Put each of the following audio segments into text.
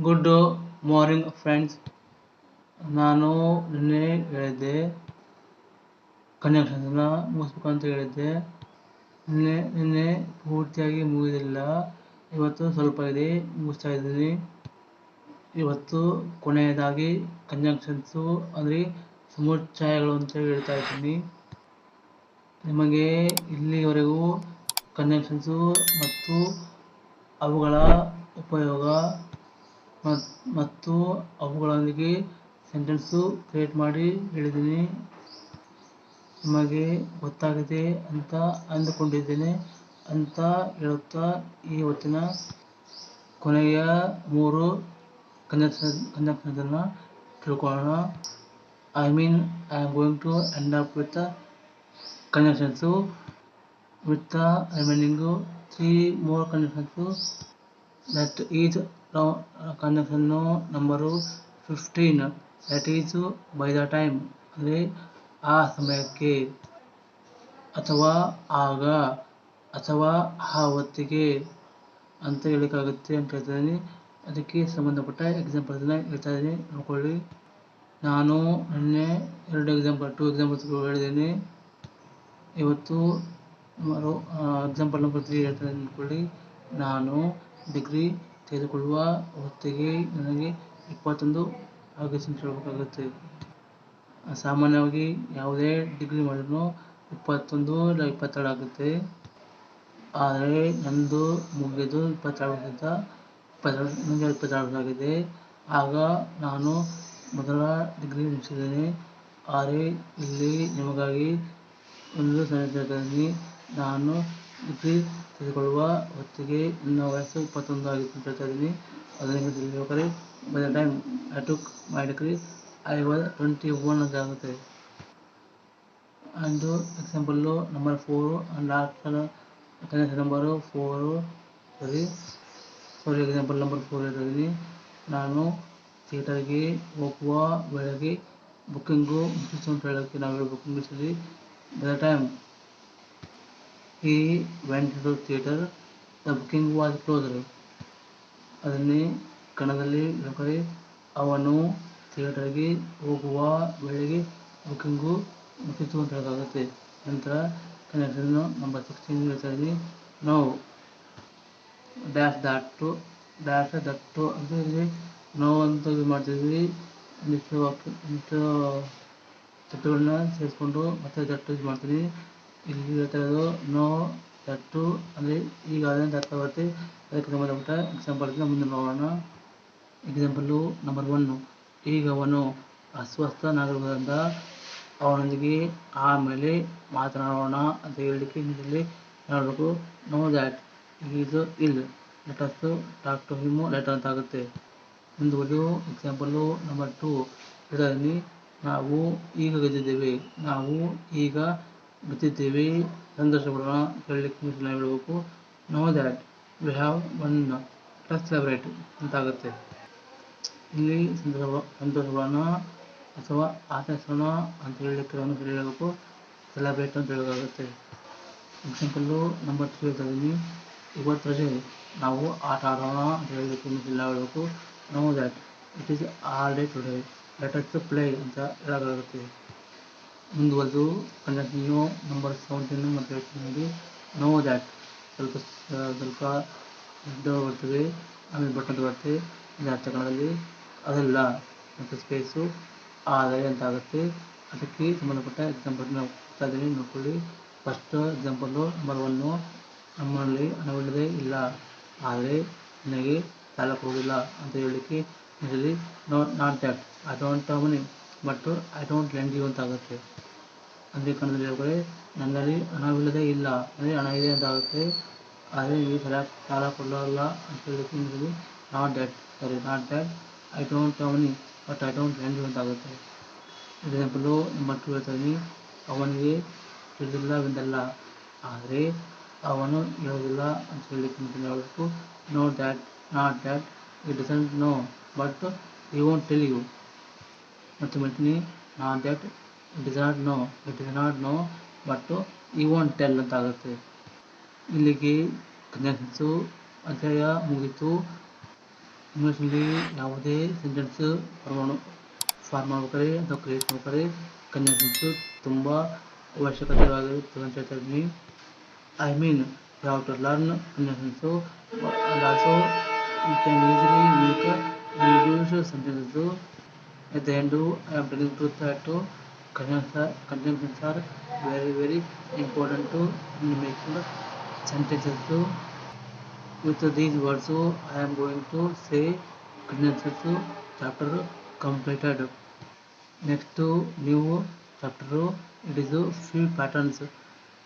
Good morning friends. ನಾನು ನಿನ್ನೆ ಹೇಳಿದ್ದೆ ಕನ್ಜಂಕ್ಷನ್ಸ್ನ ಮುಗಿಸ್ಬೇಕಂತ ಹೇಳಿದ್ದೆ. ನಿನ್ನೆ ಪೂರ್ತಿಯಾಗಿ ಮುಗಿದಿಲ್ಲ. ಇವತ್ತು ಸ್ವಲ್ಪ ಇದೆ, ಮುಗಿಸ್ತಾ ಇದ್ದೀನಿ. ಇವತ್ತು ಕೊನೆಯದಾಗಿ ಕನ್ಜಂಕ್ಷನ್ಸು ಅಂದರೆ ಸಮುಚ್ಚಯಗಳು ಅಂತ ಹೇಳ್ತಾ ಇದ್ದೀನಿ. ನಿಮಗೆ ಇಲ್ಲಿವರೆಗೂ ಕನ್ಜಂಕ್ಷನ್ಸು ಮತ್ತು ಅವುಗಳ ಉಪಯೋಗ ಮತ್ತು ಅವುಗಳೊಂದಿಗೆ ಸೆಂಟೆನ್ಸು ಕ್ರಿಯೇಟ್ ಮಾಡಿ ಹೇಳಿದ್ದೀನಿ. ನಿಮಗೆ ಗೊತ್ತಾಗಿದೆ ಅಂತ ಅಂದುಕೊಂಡಿದ್ದೇನೆ ಅಂತ ಹೇಳುತ್ತಾ ಇವತ್ತಿನ ಕೊನೆಯ 3 ಕನ್ಜಂಕ್ಷನ್ಸನ್ನು ತಿಳ್ಕೊಳ್ಳೋಣ. I am going to end up with the conjunctions with the remaining 3 more conjunctions. That is conjunction number 15. That is by the time, ಅಂದರೆ ಆ ಸಮಯಕ್ಕೆ, ಅಥವಾ ಆಗ, ಅಥವಾ ಆ ಹೊತ್ತಿಗೆ ಅಂತ ಹೇಳೋಕ್ಕಾಗುತ್ತೆ ಅಂತ ಹೇಳ್ತಾಯಿದ್ದೀನಿ. ಅದಕ್ಕೆ ಸಂಬಂಧಪಟ್ಟ ಎಕ್ಸಾಂಪಲ್ಸ್ನ ಹೇಳ್ತಾ ಇದ್ದೀನಿ, ನೋಡ್ಕೊಳ್ಳಿ. ನಾನು ನಿನ್ನೆ 2 ಎಕ್ಸಾಂಪಲ್ಸ್ ಹೇಳಿದ್ದೀನಿ. ಇವತ್ತು ಎಕ್ಸಾಂಪಲ್ ನಂಬರ್ 3 ಹೇಳ್ತಾ ಇದ್ದೀನಿ, ನೋಡ್ಕೊಳ್ಳಿ. ನಾನು ಡಿಗ್ರಿ ತೆಗೆದುಕೊಳ್ಳುವ ಹೊತ್ತಿಗೆ ನನಗೆ 21 ಅಗಸ್ಟ್ ಹೇಳಬೇಕಾಗುತ್ತೆ. ಸಾಮಾನ್ಯವಾಗಿ ಯಾವುದೇ ಡಿಗ್ರಿ ಮಾಡಿದ್ರು 21 ಇಲ್ಲ 22 ಆಗುತ್ತೆ. ಆದರೆ ನಂದು ಮುಗಿದು 22 ಆಗಿದೆ. ಆಗ ನಾನು ಮೊದಲ ಡಿಗ್ರಿ ಮುಗಿಸಿದ್ದೇನೆ. ಆದರೆ ಇಲ್ಲಿ ನಿಮಗಾಗಿ ಒಂದು ಸಂಗತಿ ಹೇಳ್ತಾ ಇದ್ದೀನಿ. ನಾನು ಡಿಗ್ರಿ ತೆಗೆದುಕೊಳ್ಳುವ ಹೊತ್ತಿಗೆ ನನ್ನ ವಯಸ್ಸು 21 ಆಗಿತ್ತು ಅಂತ ಹೇಳ್ತಾ ಇದ್ದೀನಿ. ಅದನ್ನು ತಿಳಿಬೇಕಾದ್ರೆ by the time I took my degree I was 21 ಅಂತ ಆಗುತ್ತೆ. And example number 4 and last conjunction number 4 example number 4 ಹೇಳ್ತಾ ಇದ್ದೀನಿ. ನಾನು ಥಿಯೇಟರ್ಗೆ ಹೋಗುವ ವೇಳೆಗೆ ಬುಕ್ಕಿಂಗು ಮುಗಿಸು ಅಂತ ಹೇಳೋಕ್ಕೆ ನಾವು ಹೇಳಬೇಕು ಇಂಗ್ಲೀಷಲ್ಲಿ. By the time he went to theater the booking was closed. ಅದನ್ನೇ ಕನ್ನಡದಲ್ಲಿ ಹೇಳ್ತಾರೆ, ಅವನು ಥಿಯೇಟರ್ಗೆ ಹೋಗುವ ವೇಳೆಗೆ ಬುಕ್ಕಿಂಗು ಮುಗಿತು ಅಂತ ಹೇಳೋಕ್ಕಾಗುತ್ತೆ. ನಂತರ ಕನ್ಜಂಕ್ಷನ್ ನಂಬರ್ 16 ಹೇಳ್ತಾ ಇದ್ದೀನಿ. ನಾವು ಡ್ಯಾಶ್ ದಟ್ಟು ಅಂತ ಇಲ್ಲಿ ನಾವು ಅಂತ ಯೂಸ್ ಮಾಡ್ತಿದ್ವಿ. ಒಂದಿಷ್ಟು ತಟ್ಟುಗಳನ್ನ ಸೇರಿಸ್ಕೊಂಡು ಮತ್ತೆ ದಟ್ಟು ಯೂಸ್ ಮಾಡ್ತೀನಿ. ಇಲ್ಲಿ ಹೇಳ್ತಾ ಇರೋದು ನೋ ದಟ್ಟು ಅಂದರೆ ಈಗಾಗಲೇ ಅಂತ ಅರ್ಥ ಆಗುತ್ತೆ. ಅದಕ್ಕೆ ಸಂಬಂಧಪಟ್ಟ ಎಕ್ಸಾಂಪಲ್ಸ್ನ ಮುಂದೆ ನೋಡೋಣ. ಎಕ್ಸಾಂಪಲ್ಲು ನಂಬರ್ 1, ಈಗ ಅವನು ಅಸ್ವಸ್ಥನಾಗಿರುವುದರಿಂದ ಅವನೊಂದಿಗೆ ಆಮೇಲೆ ಮಾತನಾಡೋಣ ಅಂತ ಹೇಳಲಿಕ್ಕೆ ಇಂಗ್ಲೀಷಲ್ಲಿ ಹೇಳಬೇಕು, know that he is ill, let us talk to him later ಅಂತ ಆಗುತ್ತೆ. ಮುಂದುವರೆದು ಎಕ್ಸಾಂಪಲ್ಲು ನಂಬರ್ 2 ಹೇಳ್ತಾ ಇದ್ದೀನಿ. ನಾವು ಈಗ ಗೆದ್ದಿದ್ದೇವೆ, ಸಂತೋಷಪಡೋಣ ಹೇಳಲಿಕ್ಕೆ ಇಂಗ್ಲೀಷಲ್ಲಿ ಹೇಳಬೇಕು, know that we have one, let us celebrate ಅಂತ ಆಗುತ್ತೆ. ಇಲ್ಲಿ ಸಂತೋಷಪಡೋಣ ಅಥವಾ ಆಚರಿಸೋಣ ಅಂತ ಹೇಳಲಿಕ್ಕೆ ಹೇಳಬೇಕು, ಸೆಲೆಬ್ರೇಟ್ ಅಂತ ಹೇಳೋಕ್ಕಾಗುತ್ತೆ. ಎಕ್ಸಾಂಪಲ್ಲು ನಂಬರ್ 3 ಹೇಳ್ತಾ ಇದ್ದೀನಿ. ಇವತ್ತು ರಜೆ, ನಾವು ಆಟ ಆಡೋಣ ಅಂತ ಹೇಳಲಿಕ್ಕೆ ಇಂಗ್ಲೀಷಲ್ಲಿ ಹೇಳಬೇಕು, know that it is holiday today, let us play ಅಂತ ಹೇಳೋಕ್ಕಾಗುತ್ತೆ. ಮುಂದುವರೆದು ಕನ್ಜಂಕ್ಷನ್ನು ನಂಬರ್ 17 ಮತ್ತು ಹೇಳ್ತೀನಿ. ನೋ ದ್ಯಾಟ್ ಸ್ವಲ್ಪ ಬರ್ತದೆ, ಆಮೇಲೆ ಬಟ್ಟಂತ ಬರುತ್ತೆ. ಇದರ ಅರ್ಥ ಕನ್ನಡದಲ್ಲಿ ಅದಲ್ಲ ಮತ್ತು ಸ್ಪೇಸು ಆದರೆ ಅಂತ ಆಗುತ್ತೆ. ಅದಕ್ಕೆ ಸಂಬಂಧಪಟ್ಟ ಎಕ್ಸಾಂಪಲ್ನ ಕೊಡ್ತಾ ಇದ್ದೀನಿ, ನೋಡ್ಕೊಳ್ಳಿ. ಫಸ್ಟ್ ಎಕ್ಸಾಂಪಲ್ಲು ನಂಬರ್ 1, ನಮ್ಮಲ್ಲಿ ಹಣವಿಲ್ಲದೆ ಇಲ್ಲ, ಆದರೆ ನನಗೆ ಸಾಲ ಕೊಡುವುದಿಲ್ಲ ಅಂತ ಹೇಳಲಿಕ್ಕೆ ಇಂಗ್ಲೀಷಲ್ಲಿ not that I don't have money but I don't lend you ಅಂತ ಆಗುತ್ತೆ. ಅಂದರೆ ಕನ್ನಡದಲ್ಲಿ ಹೇಳ್ತಾರೆ, ನನ್ನಲ್ಲಿ ಹಣವಿಲ್ಲದೆ ಇಲ್ಲ ಅಂದರೆ ಹಣ ಇದೆ ಅಂತ ಆಗುತ್ತೆ, ಆದರೆ ನಿಮಗೆ ಸಾಲ ಕೊಡೋಲ್ಲ ಅಂತ ಹೇಳಲಿಕ್ಕೆ ಇಂಗ್ಲೀಷಲ್ಲಿ not that I don't have money but I don't lend you ಅಂತ ಆಗುತ್ತೆ. ಎಕ್ಸಾಂಪಲ್ಲು ನಂಬರ್ 2 ಹೇಳ್ತಾ ಇದ್ದೀನಿ. ಅವನಿಗೆ ತಿಳಿದಿಲ್ಲವೆಂದಲ್ಲ, ಆದರೆ ಅವನು ಹೇಳೋದಿಲ್ಲ ಅಂತ ಹೇಳಲಿಕ್ಕೆ ಹೇಳಬೇಕು, not that he doesn't know but he won't tell you. ಮತ್ತೆ ಹೇಳ್ತೀನಿ, not that he does not know but he won't tell ಅಂತ ಆಗುತ್ತೆ. ಇಲ್ಲಿಗೆ ಕನ್ಜಂಕ್ಷನ್ಸು ಅಧ್ಯಾಯ ಮುಗಿತು. ಇಂಗ್ಲೀಷಲ್ಲಿ ಯಾವುದೇ ಸೆಂಟೆನ್ಸ್ ಫಾರ್ಮ್ ಮಾಡ್ಬೇಕಾದ್ರೆ ಅಥವಾ ಕ್ರಿಯೇಟ್ ಮಾಡ್ಬೇಕಾದ್ರೆ ಕಂಜಂಕ್ಷನ್ಸು ತುಂಬ ಅವಶ್ಯಕತೆವಾಗಿರುತ್ತೆ ಅಂತ ಹೇಳ್ತಾ ಇದ್ದೀನಿ. I mean, you have to learn conjunctions. So, and also you can easily make a English sentences. At the end, I am telling truth that conjunctions are very very important to making sentences. So, with these words, I am going to say conjunctions chapter completed. Next new chapter, it is few patterns.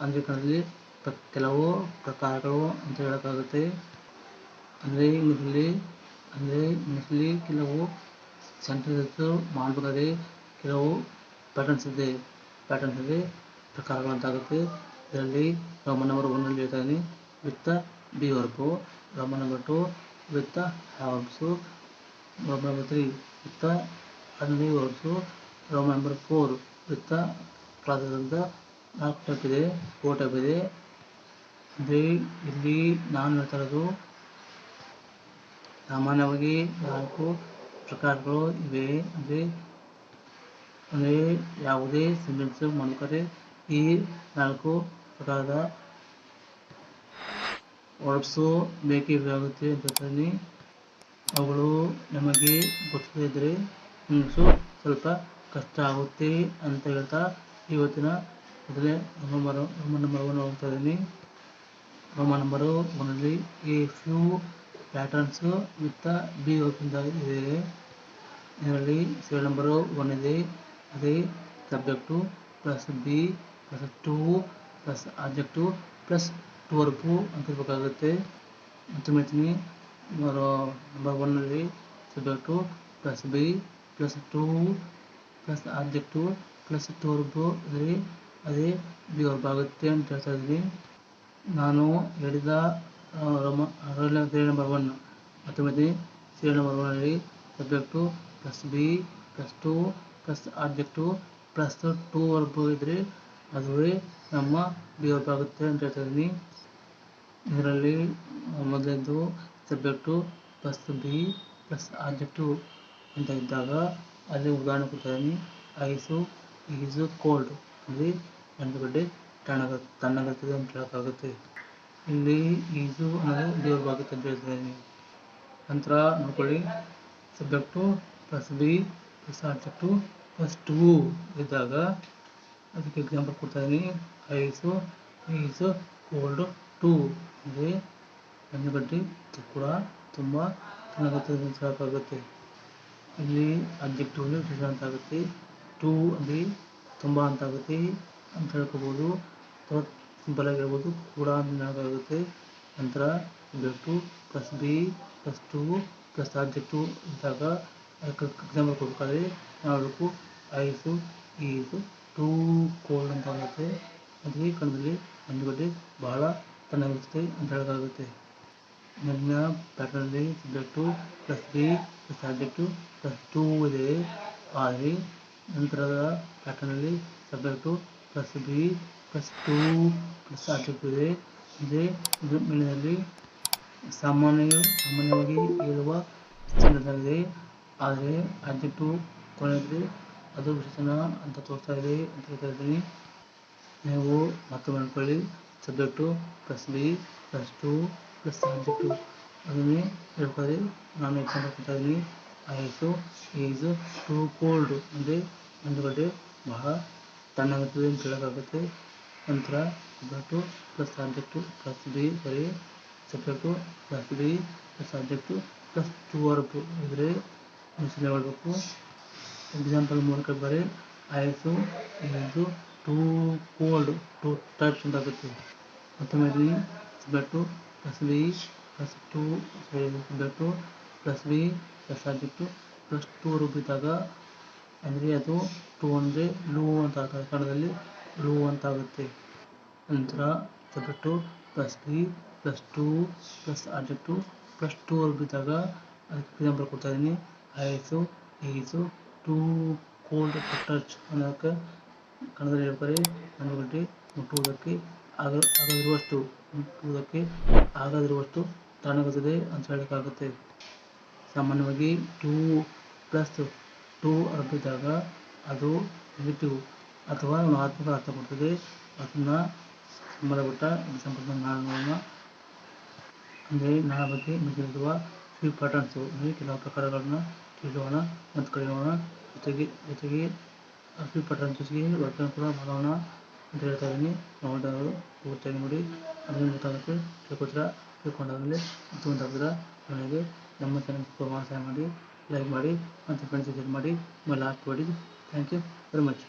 ಅಂದರೆ ಕನ್ನಡದಲ್ಲಿ ಕೆಲವು ಪ್ರಕಾರಗಳು ಅಂತ ಹೇಳೋಕ್ಕಾಗುತ್ತೆ. ಅಂದರೆ ಇಂಗ್ಲೀಷಲ್ಲಿ ಕೆಲವು sentences ಮಾಡಬೇಕಾದ್ರೆ ಕೆಲವು ಪ್ಯಾಟರ್ನ್ಸ್ ಇದೆ ಪ್ರಕಾರಗಳು ಅಂತ ಆಗುತ್ತೆ. ಇದರಲ್ಲಿ ರೋಮನ್ ನಂಬರ್ 1 ಹೇಳ್ತಾ ಇದ್ದೀನಿ with be verb, Roman number 2 with haves, Roman number 3 with only verbs, Roman number 4 with clauses ಅಂತ 4 ಟೈಪ್ ಇದೆ, 4 ಟೈಪ್ ಇದೆ. ಅಂದರೆ ಇಲ್ಲಿ ನಾನು ಹೇಳ್ತಾ ಇರೋದು ಸಾಮಾನ್ಯವಾಗಿ 4 ಪ್ರಕಾರಗಳು ಇವೆ. ಅಂದರೆ ಯಾವುದೇ ಸೆಂಟೆನ್ಸ್ ಮಾಡ್ಬೇಕಾದ್ರೆ ಈ 4 ಪ್ರಕಾರದ ವರ್ಡ್ಸು ಬೇಕೇ ಬೇಕಾಗುತ್ತೆ ಅಂತ ಹೇಳ್ತೀನಿ. ಅವುಗಳು ನಮಗೆ ಗೊತ್ತಿದ್ದರೆ ಇಂಗ್ಲೀಷು ಸ್ವಲ್ಪ ಕಷ್ಟ ಆಗುತ್ತೆ ಅಂತ ಹೇಳ್ತಾ ಇವತ್ತಿನ ಮೊದಲೇ ರೋಮನ್ ನಂಬರ್ 1 ಹೋಗ್ತಾ ಇದ್ದೀನಿ. Roman number 1 a few patterns with be ವರ್ಕಿಂದ ಇದೆ. ಇದರಲ್ಲಿ ಸೀರಿಯಲ್ ನಂಬರ್ 1 ಇದೆ, ಅದೇ subject plus be plus 2 plus object plus 2 verb ಅಂತ ಇರಬೇಕಾಗುತ್ತೆ. ಮತ್ತು ಹೇಳ್ತೀನಿ, number 1 subject plus be plus 2 plus object plus 2 verb ಇದ್ದರೆ ಅದೇ ಬಿ ವರ್ಬ್ ಆಗುತ್ತೆ ಅಂತ ಹೇಳ್ತಾ ಇದ್ದೀನಿ. ನಾನು ಹೇಳಿದ ಸೀರಿಯಲ್ ನಂಬರ್ 1 ಮತ್ತು serial number 1 subject plus be plus 2 plus object plus 2 verb ಇದ್ದರೆ ಅದುವೇ ನಮ್ಮ ಬಿ ವರ್ಬ್ ಆಗುತ್ತೆ ಅಂತ ಹೇಳ್ತಾ ಇದ್ದೀನಿ. ಇದರಲ್ಲಿ ಮೊದಲನೇದು subject plus be plus object ಅಂತ ಇದ್ದಾಗ ಅಲ್ಲಿ ಉದಾಹರಣೆ ಕೊಡ್ತಾ ಇದ್ದೀನಿ. ಐಸು ಈಸು ಕೋಲ್ಡ್ ಅಂದರೆ ಗಂಟುಗಡ್ಡೆ ತಣ್ಣಗಾಗ್ತದೆ ಅಂತ ಹೇಳೋಕ್ಕಾಗುತ್ತೆ. ಇಲ್ಲಿ ಈಸು ಅನ್ನೋದು ಬಿ ವರ್ಬ್ ಆಗುತ್ತೆ ಅಂತ ಹೇಳ್ತಾ ಇದ್ದೀನಿ. ನಂತರ ನೋಡ್ಕೊಳ್ಳಿ, subject plus be plus object plus 2 ಇದ್ದಾಗ ಅದಕ್ಕೆ ಎಕ್ಸಾಂಪಲ್ ಕೊಡ್ತಾ ಇದ್ದೀನಿ. ಐಸು ಈಸು ಕೋಲ್ಡ್ 2 ಅಂದರೆ ಗಂಟುಗಡ್ಡೆ ಕೂಡ ತುಂಬ ತಣ್ಣಗಾಗ್ತದೆ ಅಂತ ಹೇಳೋಕ್ಕಾಗುತ್ತೆ. ಇಲ್ಲಿ ಆಬ್ಜೆಕ್ಟಿವ್ ವಿಶೇಷ ಅಂತ ಆಗುತ್ತೆ, 2 ಅಂದರೆ ತುಂಬ ಅಂತ ಆಗುತ್ತೆ ಅಂತ ಹೇಳ್ಕೋಬೋದು, ಅಥವಾ ಸಿಂಪಲ್ ಆಗಿ ಹೇಳ್ಬೋದು ಕೂಡ ಅಂತ ಹೇಳೋಕ್ಕಾಗುತ್ತೆ. ನಂತರ subject plus be plus 2 plus object ಇದ್ದಾಗ ಅದಕ್ಕೆ ಎಕ್ಸಾಂಪಲ್ ಕೊಡಬೇಕಾದ್ರೆ ನಾವು ಹೇಳಬೇಕು ಐಸು ಈಸು 2 ಕೋಲ್ಡ್ ಅಂತ ಆಗುತ್ತೆ. ಅದೇ ಕನ್ನಡದಲ್ಲಿ ಗಂಟುಗಡ್ಡೆ ಬಹಳ ತಣ್ಣಗಿರುತ್ತೆ ಅಂತ ಹೇಳೋಕ್ಕಾಗುತ್ತೆ. ಮುಂದಿನ ಪ್ಯಾಟರ್ನಲ್ಲಿ subject plus be plus object plus 2 ಇದೆ. ಆದರೆ ನಂತರದ ಪ್ಯಾಟರ್ನಲ್ಲಿ subject plus be plus 2 plus object ಇದೆ. ಇದೇ ಮೇಲಿನಲ್ಲಿ ಸಾಮಾನ್ಯವಾಗಿ ಹೇಳುವ ವಿಶೇಷಣವಾಗಿದೆ. ಆದರೆ ಆಬ್ಜೆಕ್ಟು ಕೊನೆಯಲ್ಲಿ ಅದು ವಿಶೇಷಣ ಅಂತ ತೋರಿಸ್ತಾ ಇದೆ ಅಂತ ಹೇಳ್ತಾ ಇದ್ದೀನಿ. ನೀವು ಮತ್ತೊಮ್ಮೆ ಅನ್ಕೊಳ್ಳಿ, subject plus be plus 2 plus object ಅದನ್ನೇ ಹೇಳ್ತಾರೆ. ನಾನು ಎಕ್ಸಾಂಪಲ್ ಕೊಡ್ತಾ ಇದ್ದೀನಿ. ಐಸು ಈಸು 2 ಕೋಲ್ಡ್ ಅಂದರೆ ಗಂಟುಗಡ್ಡೆ ಬಹಳ ತಣ್ಣಗಾಗ್ತದೆ ಅಂತ ಹೇಳೋಕ್ಕಾಗುತ್ತೆ. ನಂತರ subject plus object plus B subject plus be plus object plus 2 verb ಇದ್ದರೆ ಮಿಷನ್ ಹೇಳಬೇಕು. ಎಕ್ಸಾಂಪಲ್ ಮೂಲಕ ಬರೀ ಐಸು ಈಸು 2 ಕೋಲ್ಡ್ 2 ಟೈಪ್ಸ್ ಅಂತ ಆಗುತ್ತೆ. ಮತ್ತೊಮ್ಮೆ subject plus be plus 2 subject plus be plus object plus 2 verb ಇದ್ದಾಗ ಅಂದರೆ ಅದು 2 ಅಂದರೆ ಲೂ ಅಂತ ಆಗುತ್ತೆ, ಕನ್ನಡದಲ್ಲಿ ಲೂ ಅಂತ ಆಗುತ್ತೆ. ನಂತರ subject plus be plus 2 plus object plus 2 verb ಇದ್ದಾಗ ಅದಕ್ಕೆ ಎಕ್ಸಾಂಪಲ್ ಕೊಡ್ತಾ ಇದ್ದೀನಿ. Ice Yesu 2 cold to touch ಅನ್ನೋಕ್ಕೆ ಕನ್ನಡದಲ್ಲಿ ಹೇಳ್ತಾರೆ ಗಂಟುಗಡ್ಡೆ ಮುಟ್ಟುವುದಕ್ಕೆ ಆಗದಿರುವಷ್ಟು ತಣ್ಣಗಾಗುತ್ತದೆ ಅಂತ ಹೇಳೋಕ್ಕಾಗುತ್ತೆ. ಸಾಮಾನ್ಯವಾಗಿ 2+2 ಆಗಿದ್ದಾಗ ಅದು ನೆಗೆಟಿವ್ ಅಥವಾ ಋಣಾತ್ಮಕ ಅರ್ಥ ಕೊಡ್ತದೆ. ಅದನ್ನ ಸಂಬಂಧಪಟ್ಟ ನಾಳಗಳನ್ನು ಅಂದರೆ ನಾಳ ಬಗ್ಗೆ ತಿಳಿದುವ ಫ್ಯೂ ಪ್ಯಾಟರ್ನ್ಸು ಅಂದರೆ ಕೆಲವು ಪ್ರಕಾರಗಳನ್ನು ತಿಳಿಯೋಣ ಮತ್ತು ಕಲಿಯೋಣ. ಜೊತೆಗೆ ಫ್ಯೂ ಪ್ಯಾಟರ್ನ್ ಜೊತೆಗೆ ವರ್ಕನ್ನು ಕೂಡ ಮಾಡೋಣ ಅಂತ ಹೇಳ್ತಾ ಇದ್ದೀನಿ. ನೋಡಿದವರು ಪೂರ್ತಿಯಾಗಿ ನೋಡಿ, ಅದನ್ನು ಗೊತ್ತಾಗುತ್ತೆ. ತಿಳ್ಕೊಂಡಾಗಲೇ ಮತ್ತು ಗೊತ್ತಾಗಿದ್ರೆ ನನಗೆ ನಮ್ಮ ಚಾನಲ್ ಸಹಾಯ ಮಾಡಿ, ಲೈಕ್ ಮಾಡಿ ಮತ್ತು ಫ್ರೆಂಡ್ಸ್ ಶೇರ್ ಮಾಡಿ, ಆಮೇಲೆ ಲಾಸ್ಟ್ ಮಾಡಿ. Thank you very much.